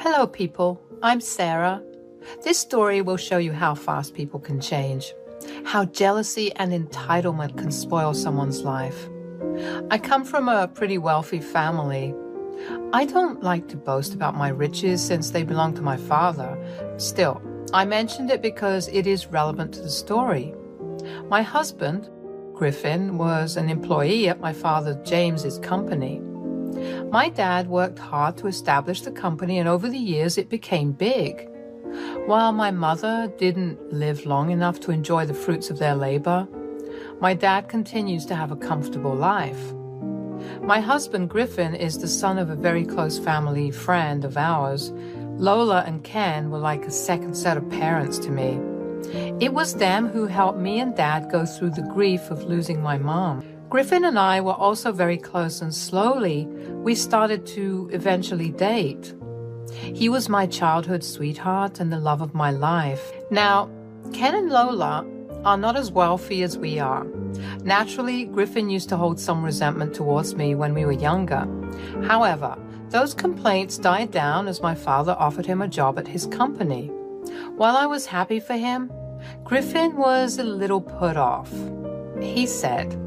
Hello, people. I'm Sarah. This story will show you how fast people can change, how jealousy and entitlement can spoil someone's life. I come from a pretty wealthy family. I don't like to boast about my riches since they belong to my father. Still, I mentioned it because it is relevant to the story. My husband, Griffin, was an employee at my father James's company. My dad worked hard to establish the company, and over the years it became big. While my mother didn't live long enough to enjoy the fruits of their labor, my dad continues to have a comfortable life. My husband, Griffin, is the son of a very close family friend of ours. Lola and Ken were like a second set of parents to me. It was them who helped me and Dad go through the grief of losing my mom. Griffin and I were also very close, and slowly we started to eventually date. He was my childhood sweetheart and the love of my life. Now, Ken and Lola are not as wealthy as we are. Naturally, Griffin used to hold some resentment towards me when we were younger. However, those complaints died down as my father offered him a job at his company. While I was happy for him, Griffin was a little put off. He said,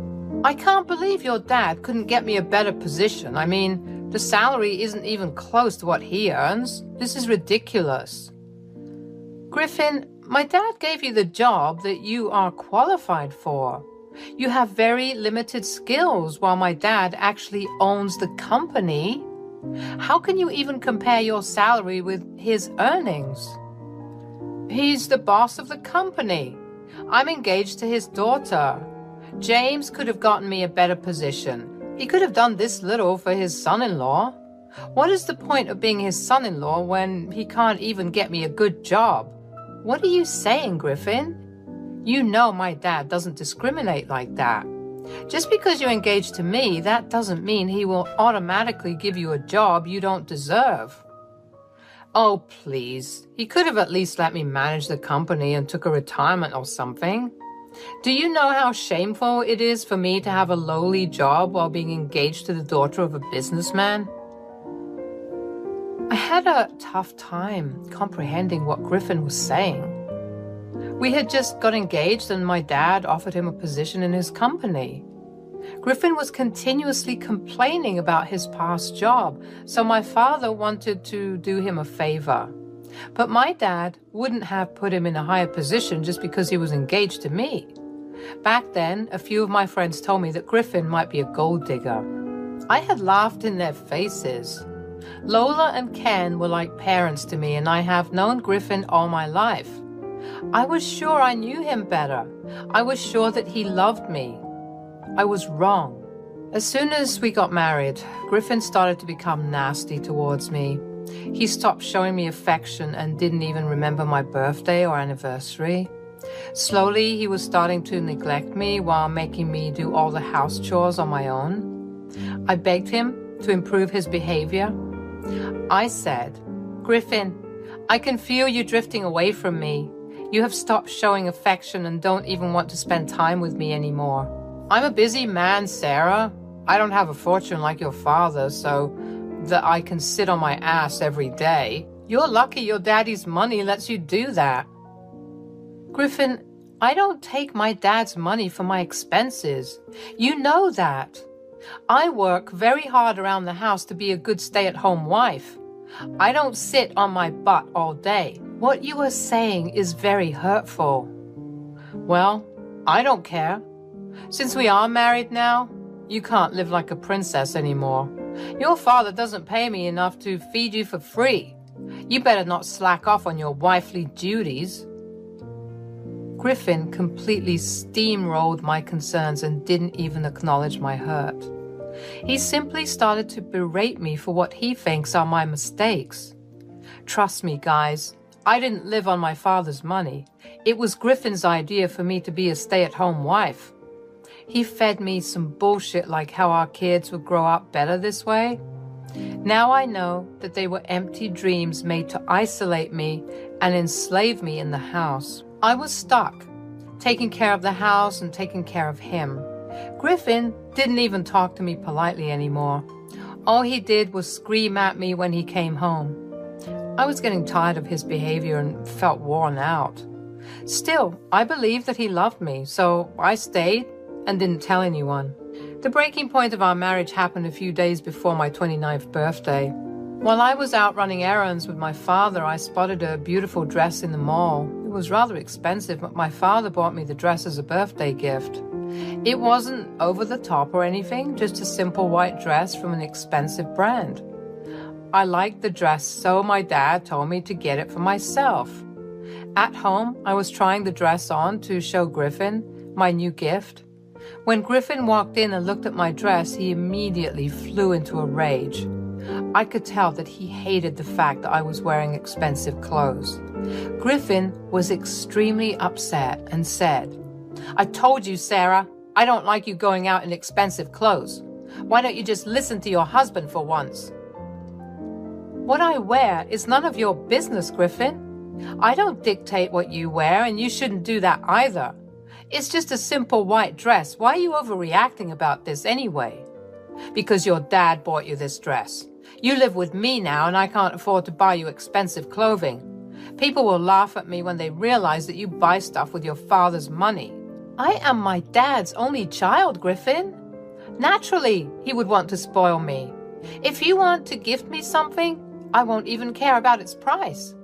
"I can't believe your dad couldn't get me a better position. I mean, the salary isn't even close to what he earns. This is ridiculous." "Griffin, my dad gave you the job that you are qualified for. You have very limited skills while my dad actually owns the company. How can you even compare your salary with his earnings?" "He's the boss of the company. I'm engaged to his daughter. James could have gotten me a better position. He could have done this little for his son-in-law. What is the point of being his son-in-law when he can't even get me a good job?" "What are you saying, Griffin? You know my dad doesn't discriminate like that. Just because you're engaged to me, that doesn't mean he will automatically give you a job you don't deserve." "Oh, please. He could have at least let me manage the company and took a retirement or something. Do you know how shameful it is for me to have a lowly job while being engaged to the daughter of a businessman?" I had a tough time comprehending what Griffin was saying. We had just got engaged and my dad offered him a position in his company. Griffin was continuously complaining about his past job, so my father wanted to do him a favor. But my dad wouldn't have put him in a higher position just because he was engaged to me. Back then, a few of my friends told me that Griffin might be a gold digger. I had laughed in their faces. Lola and Ken were like parents to me, and I have known Griffin all my life. I was sure I knew him better. I was sure that he loved me. I was wrong. As soon as we got married, Griffin started to become nasty towards me. He stopped showing me affection and didn't even remember my birthday or anniversary. Slowly, he was starting to neglect me while making me do all the house chores on my own. I begged him to improve his behavior. I said, "Griffin, I can feel you drifting away from me. You have stopped showing affection and don't even want to spend time with me anymore. I'm a busy man, Sarah. I don't have a fortune like your father, so that I can sit on my ass every day. You're lucky your daddy's money lets you do that." "Griffin, I don't take my dad's money for my expenses. You know that. I work very hard around the house to be a good stay-at-home wife. I don't sit on my butt all day. What you are saying is very hurtful." "Well, I don't care. Since we are married now, you can't live like a princess anymore. Your father doesn't pay me enough to feed you for free. You better not slack off on your wifely duties." Griffin completely steamrolled my concerns and didn't even acknowledge my hurt. He simply started to berate me for what he thinks are my mistakes. Trust me, guys, I didn't live on my father's money. It was Griffin's idea for me to be a stay-at-home wife. He fed me some bullshit like how our kids would grow up better this way. Now I know that they were empty dreams made to isolate me and enslave me in the house. I was stuck, taking care of the house and taking care of him. Griffin didn't even talk to me politely anymore. All he did was scream at me when he came home. I was getting tired of his behavior and felt worn out. Still, I believed that he loved me, so I stayed and didn't tell anyone. The breaking point of our marriage happened a few days before my 29th birthday. While I was out running errands with my father, I spotted a beautiful dress in the mall. It was rather expensive, but my father bought me the dress as a birthday gift. It wasn't over the top or anything, just a simple white dress from an expensive brand. I liked the dress, so my dad told me to get it for myself. At home, I was trying the dress on to show Griffin my new gift. When Griffin walked in and looked at my dress, he immediately flew into a rage. I could tell that he hated the fact that I was wearing expensive clothes. Griffin was extremely upset and said, "I told you, Sarah, I don't like you going out in expensive clothes. Why don't you just listen to your husband for once?" "What I wear is none of your business, Griffin. I don't dictate what you wear, and you shouldn't do that either. It's just a simple white dress. Why are you overreacting about this anyway?" "Because your dad bought you this dress. You live with me now, and I can't afford to buy you expensive clothing. People will laugh at me when they realize that you buy stuff with your father's money." "I am my dad's only child, Griffin. Naturally, he would want to spoil me. If you want to gift me something, I won't even care about its price.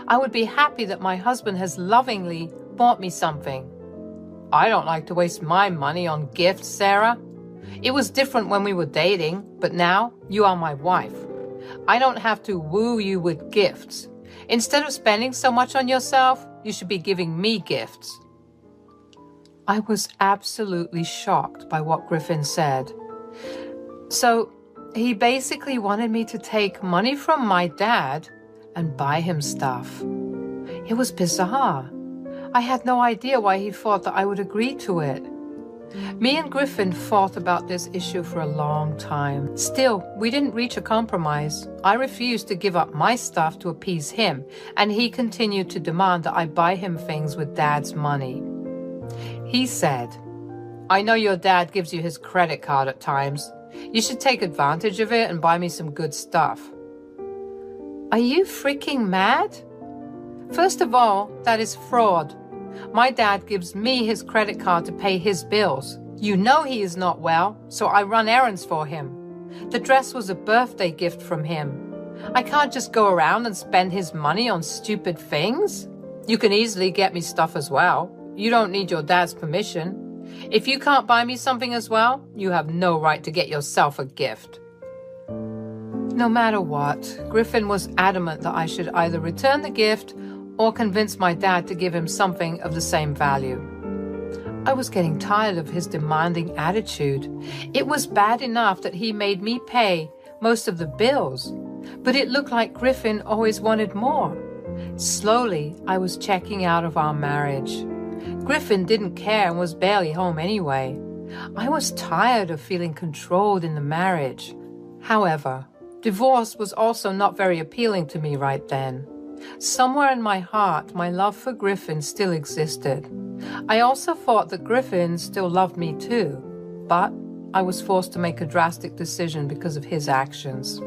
I would be happy that my husband has lovingly bought me something." "I don't like to waste my money on gifts, Sarah. It was different when we were dating, but now you are my wife. I don't have to woo you with gifts. Instead of spending so much on yourself, you should be giving me gifts." I was absolutely shocked by what Griffin said. So he basically wanted me to take money from my dad and buy him stuff. It was bizarre. I had no idea why he thought that I would agree to it. Me and Griffin fought about this issue for a long time. Still, we didn't reach a compromise. I refused to give up my stuff to appease him, and he continued to demand that I buy him things with Dad's money. He said, "I know your dad gives you his credit card at times. You should take advantage of it and buy me some good stuff." Are you freaking mad? First of all, that is fraud. My dad gives me his credit card to pay his bills. You know he is not well, so I run errands for him. The dress was a birthday gift from him. I can't just go around and spend his money on stupid things. You can easily get me stuff as well. You don't need your dad's permission. If you can't buy me something as well, you have no right to get yourself a gift. No matter what, Griffin was adamant that I should either return the gift or convince my dad to give him something of the same value. I was getting tired of his demanding attitude. It was bad enough that he made me pay most of the bills, but it looked like Griffin always wanted more. Slowly, I was checking out of our marriage. Griffin didn't care and was barely home anyway. I was tired of feeling controlled in the marriage. However, divorce was also not very appealing to me right then. Somewhere in my heart, my love for Griffin still existed. I also thought that Griffin still loved me too, but I was forced to make a drastic decision because of his actions.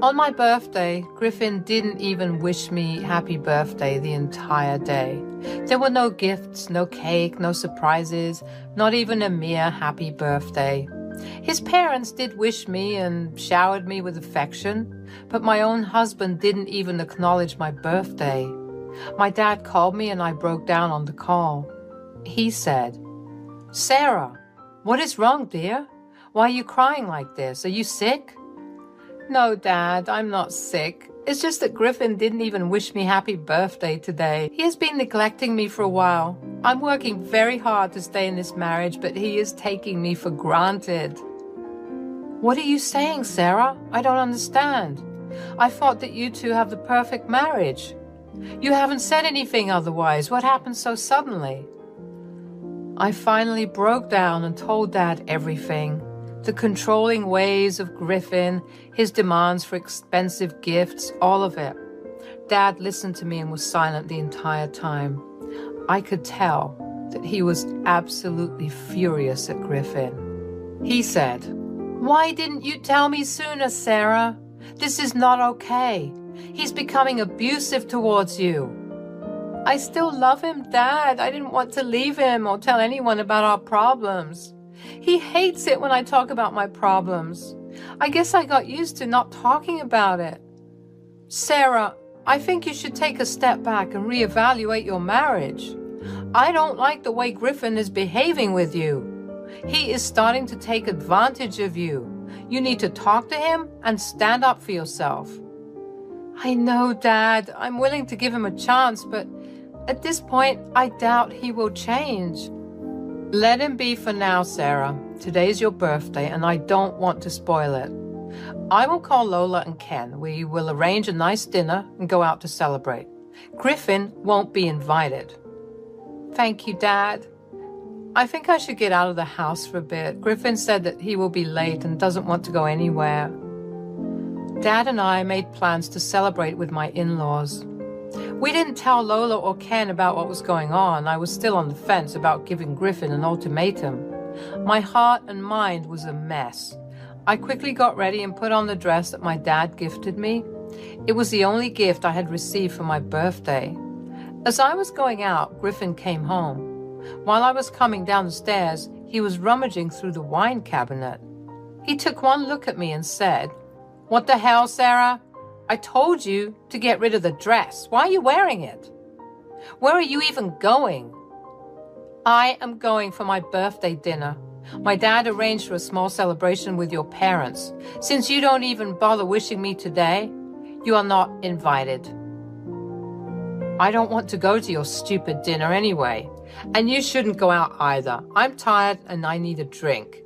On my birthday, Griffin didn't even wish me happy birthday the entire day. There were no gifts, no cake, no surprises, not even a mere happy birthday. His parents did wish me and showered me with affection, but my own husband didn't even acknowledge my birthday. My dad called me and I broke down on the call. He said, "Sarah, what is wrong, dear? Why are you crying like this? Are you sick?" "No, Dad, I'm not sick. It's just that Griffin didn't even wish me happy birthday today. He has been neglecting me for a while. I'm working very hard to stay in this marriage, but he is taking me for granted." "What are you saying, Sarah? I don't understand. I thought that you two have the perfect marriage. You haven't said anything otherwise. What happened so suddenly?" I finally broke down and told Dad everything. The controlling ways of Griffin, his demands for expensive gifts, all of it. Dad listened to me and was silent the entire time. I could tell that he was absolutely furious at Griffin. He said, "Why didn't you tell me sooner, Sarah? This is not okay. He's becoming abusive towards you. I still love him, Dad. I didn't want to leave him or tell anyone about our problems. He hates it when I talk about my problems. I guess I got used to not talking about it. Sarah, I think you should take a step back and reevaluate your marriage. I don't like the way Griffin is behaving with you. He is starting to take advantage of you. You need to talk to him and stand up for yourself. I know, Dad. I'm willing to give him a chance, but at this point, I doubt he will change. Let him be for now, Sarah. Today's your birthday, and I don't want to spoil it. I will call Lola and Ken. We will arrange a nice dinner and go out to celebrate. Griffin won't be invited. Thank you, Dad. I think I should get out of the house for a bit. Griffin said that he will be late and doesn't want to go anywhere. Dad and I made plans to celebrate with my in-laws. We didn't tell Lola or Ken about what was going on. I was still on the fence about giving Griffin an ultimatum. My heart and mind was a mess. I quickly got ready and put on the dress that my dad gifted me. It was the only gift I had received for my birthday. As I was going out, Griffin came home. While I was coming down the stairs, he was rummaging through the wine cabinet. He took one look at me and said, "What the hell, Sarah? I told you to get rid of the dress. Why are you wearing it? Where are you even going?" "I am going for my birthday dinner. My dad arranged for a small celebration with your parents. Since you don't even bother wishing me today, you are not invited." "I don't want to go to your stupid dinner anyway. And you shouldn't go out either. I'm tired and I need a drink.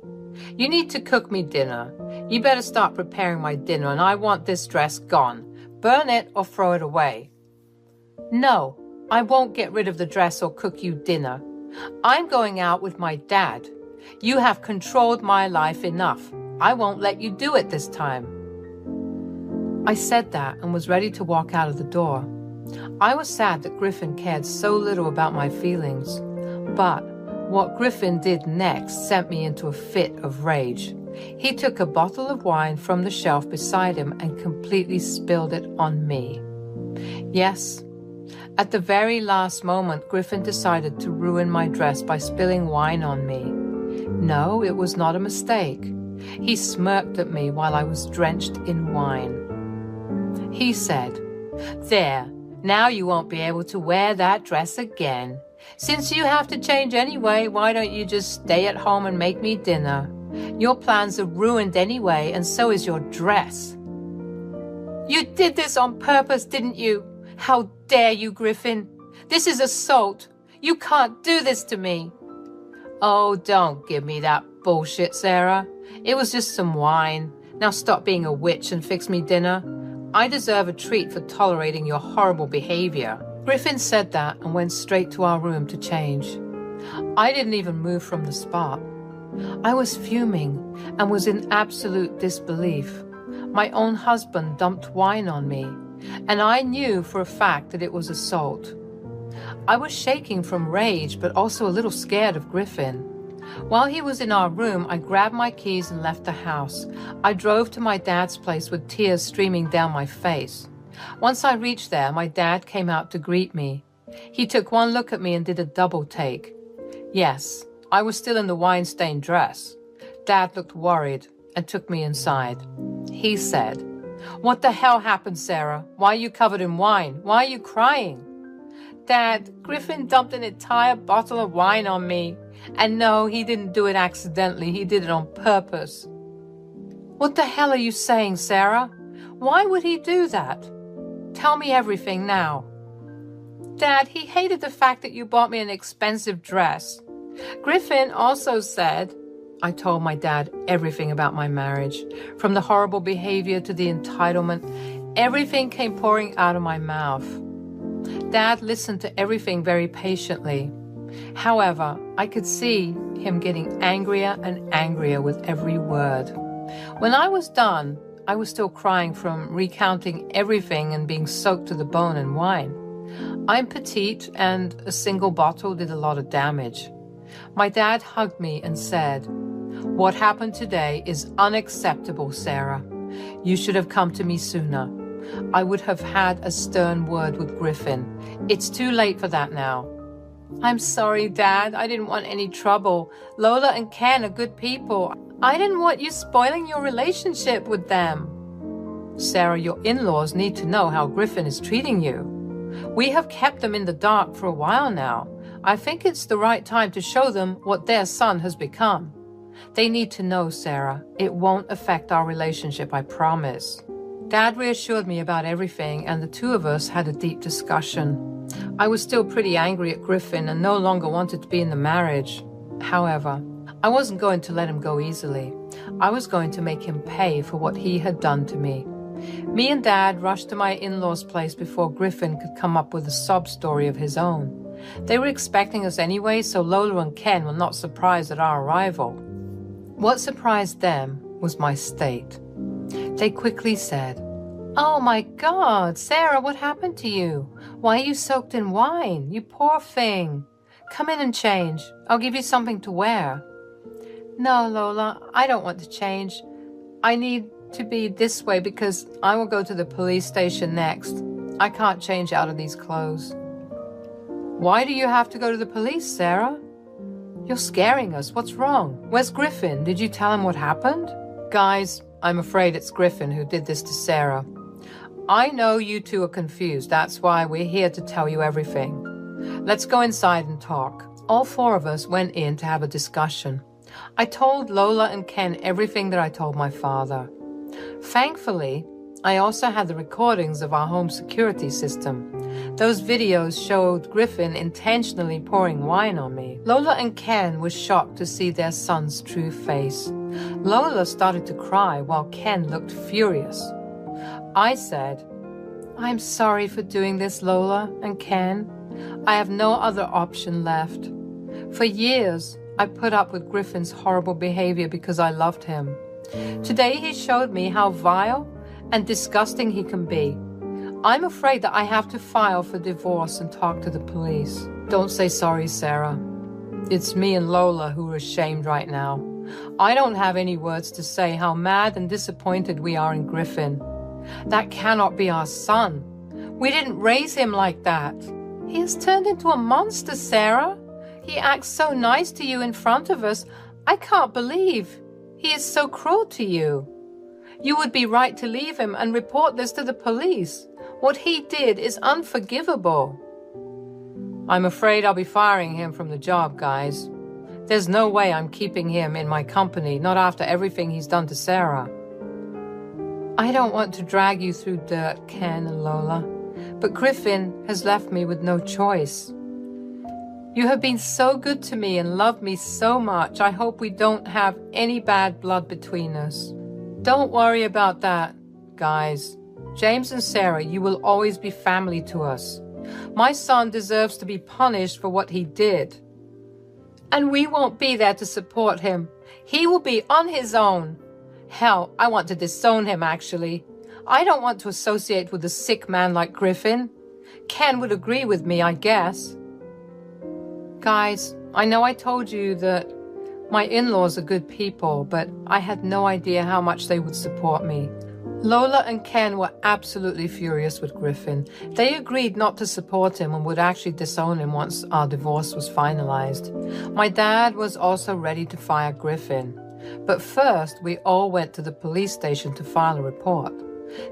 You need to cook me dinner. You better start preparing my dinner, and I want this dress gone. Burn it or throw it away." "No, I won't get rid of the dress or cook you dinner. I'm going out with my dad. You have controlled my life enough. I won't let you do it this time." I said that and was ready to walk out of the door. I was sad that Griffin cared so little about my feelings. But what Griffin did next sent me into a fit of rage. He took a bottle of wine from the shelf beside him and completely spilled it on me. Yes, at the very last moment, Griffin decided to ruin my dress by spilling wine on me. No, it was not a mistake. He smirked at me while I was drenched in wine. He said, "There, now you won't be able to wear that dress again. Since you have to change anyway, why don't you just stay at home and make me dinner? Your plans are ruined anyway, and so is your dress." "You did this on purpose, didn't you? How dare you, Griffin? This is assault. You can't do this to me." "Oh, don't give me that bullshit, Sarah. It was just some wine. Now stop being a witch and fix me dinner. I deserve a treat for tolerating your horrible behavior." Griffin said that and went straight to our room to change. I didn't even move from the spot. I was fuming and was in absolute disbelief. My own husband dumped wine on me, and I knew for a fact that it was assault. I was shaking from rage, but also a little scared of Griffin. While he was in our room, I grabbed my keys and left the house. I drove to my dad's place with tears streaming down my face. Once I reached there, my dad came out to greet me. He took one look at me and did a double take. Yes, I was still in the wine-stained dress. Dad looked worried and took me inside. He said, "What the hell happened, Sarah? Why are you covered in wine? Why are you crying?" "Dad, Griffin dumped an entire bottle of wine on me. And no, he didn't do it accidentally. He did it on purpose." "What the hell are you saying, Sarah? Why would he do that? Tell me everything now." "Dad, he hated the fact that you bought me an expensive dress. Griffin also said—" I told my dad everything about my marriage, from the horrible behavior to the entitlement. Everything came pouring out of my mouth. Dad listened to everything very patiently. However, I could see him getting angrier and angrier with every word. When I was done, I was still crying from recounting everything and being soaked to the bone in wine. I'm petite, and a single bottle did a lot of damage. My dad hugged me and said, "What happened today is unacceptable, Sarah. You should have come to me sooner. I would have had a stern word with Griffin. It's too late for that now. I'm sorry, Dad. I didn't want any trouble. Lola and Ken are good people. I didn't want you spoiling your relationship with them. Sarah, your in-laws need to know how Griffin is treating you. We have kept them in the dark for a while now. I think it's the right time to show them what their son has become. They need to know, Sarah. It won't affect our relationship, I promise. Dad reassured me about everything, and the two of us had a deep discussion. I was still pretty angry at Griffin and no longer wanted to be in the marriage. However, I wasn't going to let him go easily. I was going to make him pay for what he had done to me. Me and Dad rushed to my in-laws' place before Griffin could come up with a sob story of his own. They were expecting us anyway, so Lola and Ken were not surprised at our arrival. What surprised them was my state. They quickly said, "Oh my God, Sarah, what happened to you? Why are you soaked in wine? You poor thing. Come in and change. I'll give you something to wear." "No, Lola, I don't want to change. I need to be this way because I will go to the police station next. I can't change out of these clothes." "Why do you have to go to the police, Sarah?" "You're scaring us. What's wrong? Where's Griffin? Did you tell him what happened?" "Guys, I'm afraid it's Griffin who did this to Sarah. I know you two are confused. That's why we're here to tell you everything. Let's go inside and talk." All four of us went in to have a discussion. I told Lola and Ken everything that I told my father. Thankfully, I also had the recordings of our home security system. Those videos showed Griffin intentionally pouring wine on me. Lola and Ken were shocked to see their son's true face. Lola started to cry while Ken looked furious. I said, "I'm sorry for doing this, Lola and Ken. I have no other option left. For years, I put up with Griffin's horrible behavior because I loved him. Today he showed me how vile and disgusting he can be. I'm afraid that I have to file for divorce and talk to the police." "Don't say sorry, Sarah. It's me and Lola who are ashamed right now. I don't have any words to say how mad and disappointed we are in Griffin. That cannot be our son. We didn't raise him like that. He has turned into a monster, Sarah. He acts so nice to you in front of us. I can't believe he is so cruel to you. You would be right to leave him and report this to the police. What he did is unforgivable." "I'm afraid I'll be firing him from the job, guys. There's no way I'm keeping him in my company, not after everything he's done to Sarah." "I don't want to drag you through dirt, Ken and Lola, but Griffin has left me with no choice. You have been so good to me and loved me so much. I hope we don't have any bad blood between us." "Don't worry about that, guys. James and Sarah, you will always be family to us. My son deserves to be punished for what he did. And we won't be there to support him. He will be on his own. Hell, I want to disown him, actually. I don't want to associate with a sick man like Griffin. Ken would agree with me, I guess." "Guys, I know I told you that my in-laws are good people, but I had no idea how much they would support me." Lola and Ken were absolutely furious with Griffin. They agreed not to support him and would actually disown him once our divorce was finalized. My dad was also ready to fire Griffin. But first, we all went to the police station to file a report.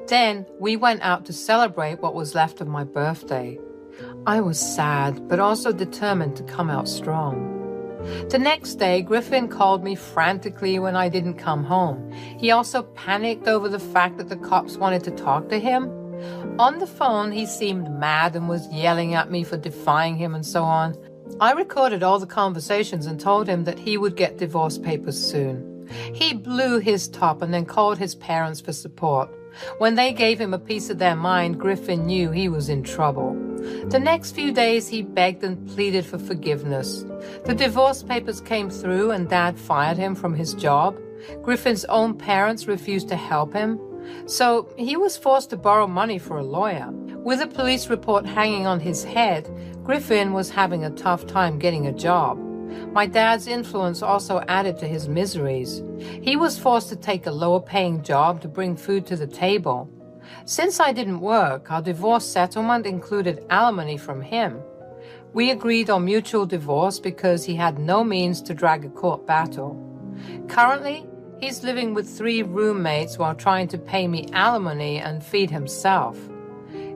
Then, we went out to celebrate what was left of my birthday. I was sad, but also determined to come out strong. The next day, Griffin called me frantically when I didn't come home. He also panicked over the fact that the cops wanted to talk to him. On the phone, he seemed mad and was yelling at me for defying him and so on. I recorded all the conversations and told him that he would get divorce papers soon. He blew his top and then called his parents for support. When they gave him a piece of their mind, Griffin knew he was in trouble. The next few days, he begged and pleaded for forgiveness. The divorce papers came through and Dad fired him from his job. Griffin's own parents refused to help him, so he was forced to borrow money for a lawyer. With a police report hanging on his head, Griffin was having a tough time getting a job. My dad's influence also added to his miseries. He was forced to take a lower-paying job to bring food to the table. Since I didn't work, our divorce settlement included alimony from him. We agreed on mutual divorce because he had no means to drag a court battle. Currently, he's living with 3 roommates while trying to pay me alimony and feed himself.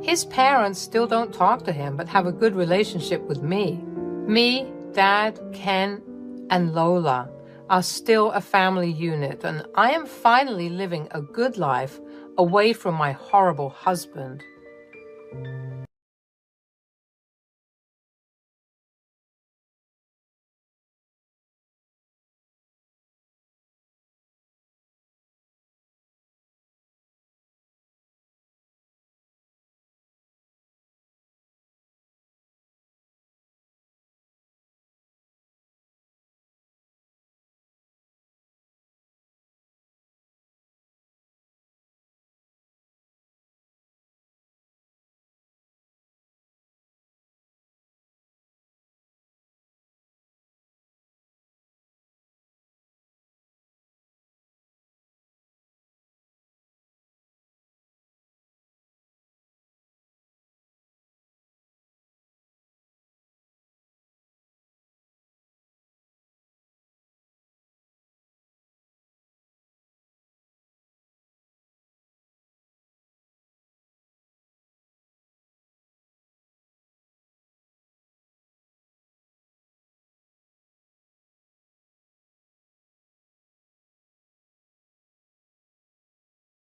His parents still don't talk to him but have a good relationship with me. Me, Dad, Ken, and Lola are still a family unit, and I am finally living a good life away from my horrible husband.